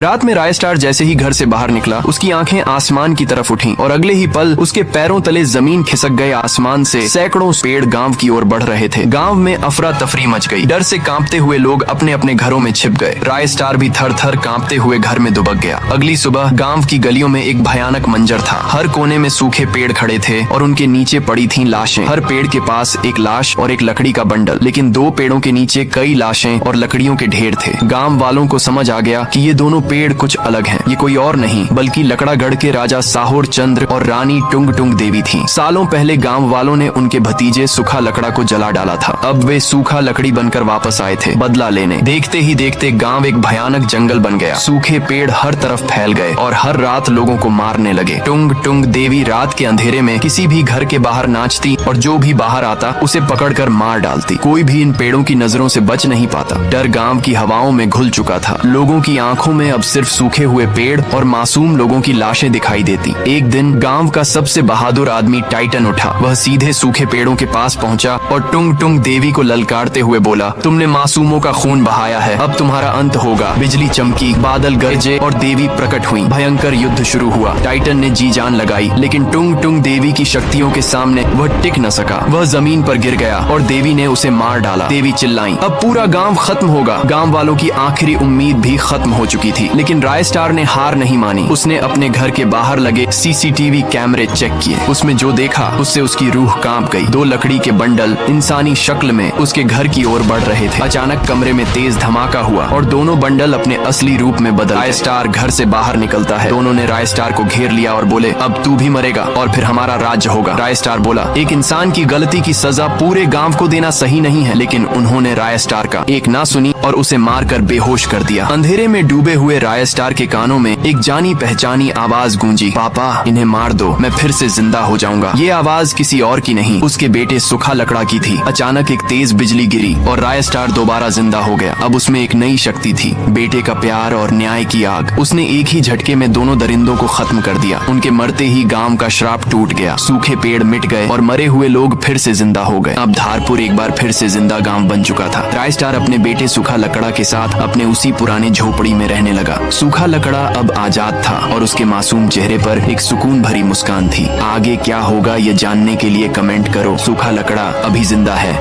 रात में रायस्टार जैसे ही घर से बाहर निकला, उसकी आंखें आसमान की तरफ उठीं और अगले ही पल उसके पैरों तले जमीन खिसक गए। आसमान से सैकड़ों पेड़ गांव की ओर बढ़ रहे थे। गांव में अफरा तफरी मच गई। डर से कांपते हुए लोग अपने अपने घरों में छिप गए। रायस्टार भी थर थर कांपते हुए घर में दुबक गया। अगली सुबह गांव की गलियों में एक भयानक मंजर था। हर कोने में सूखे पेड़ खड़े थे और उनके नीचे पड़ी थीं लाशें। हर पेड़ के पास एक लाश और एक लकड़ी का बंडल, लेकिन दो पेड़ों के नीचे कई लाशें और लकड़ियों के ढेर थे। गांव वालों को समझ आ गया कि ये दोनों पेड़ कुछ अलग हैं। ये कोई और नहीं बल्कि लकड़ागढ़ के राजा साहोर चंद्र और रानी टुंग टुंग देवी थीं। सालों पहले गांव वालों ने उनके भतीजे सूखा लकड़ा को जला डाला था। अब वे सूखा लकड़ी बनकर वापस आए थे बदला लेने। देखते ही देखते गांव एक भयानक जंगल बन गया। सूखे पेड़ हर तरफ फैल गए और हर रात लोगों को मारने लगे। टुंग टुंग देवी रात के अंधेरे में किसी भी घर के बाहर नाचती और जो भी बाहर आता उसे पकड़कर मार डालती। कोई भी इन पेड़ों की नजरों से बच नहीं पाता। डर गांव की हवाओं में घुल चुका था। लोगों की आंखों में अब सिर्फ सूखे हुए पेड़ और मासूम लोगों की लाशें दिखाई देती। एक दिन गांव का सबसे बहादुर आदमी टाइटन उठा। वह सीधे सूखे पेड़ों के पास पहुंचा और टुंग टुंग देवी को ललकारते हुए बोला, तुमने मासूमों का खून बहाया है, अब तुम्हारा अंत होगा। बिजली चमकी, बादल गरजे और देवी प्रकट हुई। भयंकर युद्ध शुरू हुआ। टाइटन ने जी जान लगाई, लेकिन टुंग टुंग देवी की शक्तियों के सामने वह टिक न सका। वह जमीन पर गिर गया और देवी ने उसे मार डाला। देवी चिल्लाई, अब पूरा गांव खत्म होगा। गांव वालों की आखिरी उम्मीद भी खत्म हो चुकी थी, लेकिन रायस्टार ने हार नहीं मानी। उसने अपने घर के बाहर लगे सीसीटीवी कैमरे चेक किए। उसमें जो देखा उससे उसकी रूह कांप गई। दो लकड़ी के बंडल इंसानी शक्ल में उसके घर की ओर बढ़ रहे थे। अचानक कमरे में तेज धमाका हुआ और दोनों बंडल अपने असली रूप में बदल। रायस्टार घर से बाहर निकलता है। दोनों ने रायस्टार को घेर लिया और बोले, अब तू भी मरेगा और फिर हमारा राज्य होगा। रायस्टार बोला, एक इंसान की गलती की सजा पूरे गांव को देना सही नहीं है, लेकिन उन्होंने रायस्टार का एक ना सुनी और उसे मारकर बेहोश कर दिया। अंधेरे में डूबे हुए रायस्टार के कानों में एक जानी पहचानी आवाज गूंजी, पापा इन्हें मार दो, मैं फिर से जिंदा हो जाऊंगा। ये आवाज किसी और की नहीं, उसके बेटे सूखा लकड़ा की थी। अचानक एक तेज बिजली गिरी और रायस्टार दोबारा जिंदा हो गया। अब उसमें एक नई शक्ति थी, बेटे का प्यार और न्याय की आग। उसने एक ही झटके में दोनों दरिंदों को खत्म कर दिया। उनके मरते ही गांव का श्राप टूट गया। सूखे पेड़ मिट गए और मरे हुए लोग फिर से जिंदा हो गए। अब धारपुर एक बार फिर से जिंदा गांव बन चुका था। रायस्टार अपने बेटे सूखा लकड़ा के साथ अपने उसी पुराने झोपड़ी में रहने लगा। सूखा लकड़ा अब आजाद था और उसके मासूम चेहरे पर एक सुकून भरी मुस्कान थी। आगे क्या होगा ये जानने के लिए कमेंट करो। सूखा लकड़ा अभी जिंदा है।